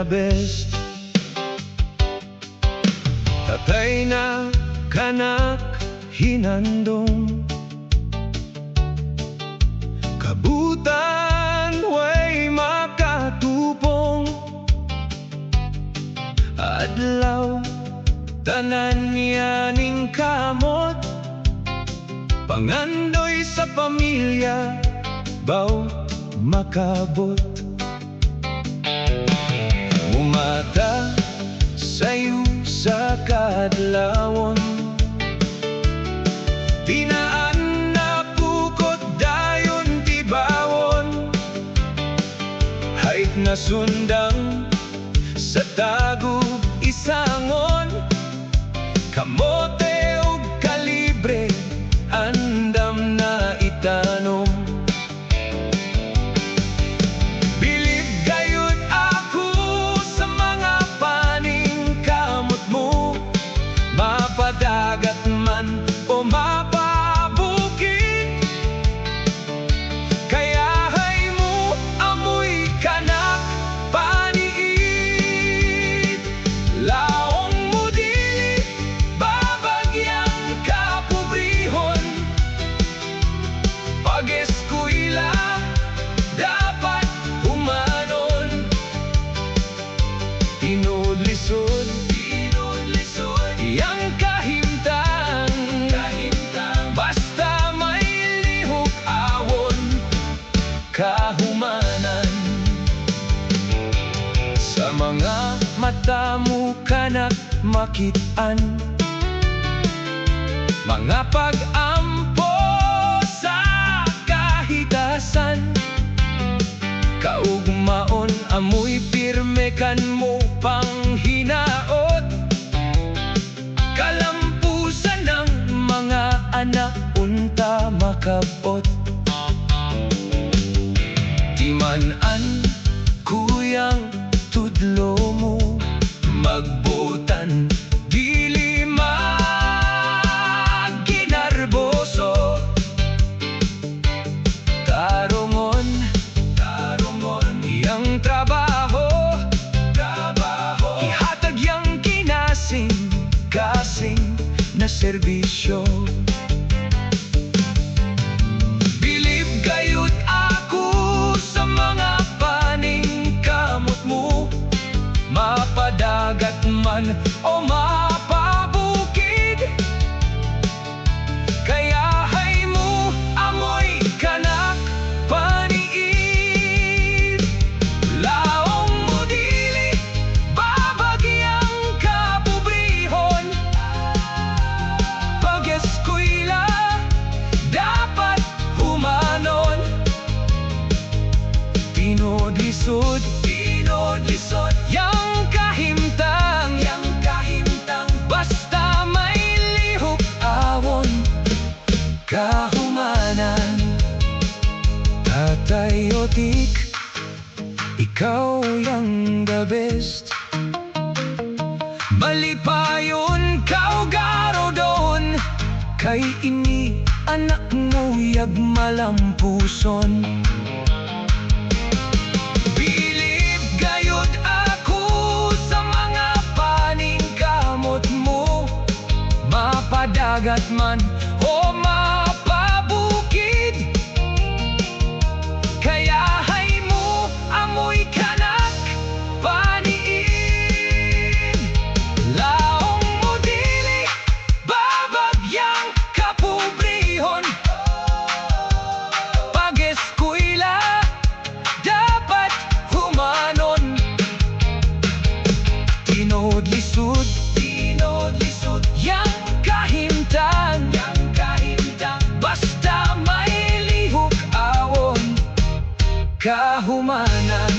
the best. Tatay na kanak hinandong, kabutan way makatupong, adlaw tanan yaning kamot, pangandoy sa pamilya baw makabot. Umata sayo sa kadlawon, tinaan na pukot dayon tibawon, hait na sundang sa tagub isangon, kamote ug kalibre andam na itanom. Bilib gayud ako sa mga paning kamot mo, mapadagat man o mapabukid, kayahay mo amoy kanak paniid. Laong mo dili babagyang kapobrehon, pag-eskwela dapat humanon, tinudlisod yang kahimtang, basta may lihok awon kahumanan. Sa mga mata mo kanak makit-an, mga pag-ampo sa kahitasan, kaugmaon amoy pirme kan mo panghinaot, kalampusan ng mga anak unta makabot. Timan-an kuyang tudlo mo magbutan, dili magginarboso, tarungon yang trabaho, ihatag yang kasing na serbisyo. Bilib gayud ako sa mga paning kamot mo, mapadagat man o mapabukid, kayahay mo amoy kanak paniid. Laong mo dili babagyang kapobrehon, pag-eskwela dapat humanon, tinudlisod yang kahimtang, basta may lihok awon kahumanan. Tatay Otik, ikaw yang the best. Malipayon ka o garo doon, kay ini anak mo yag malampuson. Bilib gayud ako sa mga paning kamot mo, mapadagat man o mapabukid, kayahay mo amoy kanak paniid. Laong mo dili babagyang kapobrehon, pag-eskwela dapat humanon, tinudlisod yang kahimtang, basta may lihok awon kahumanan.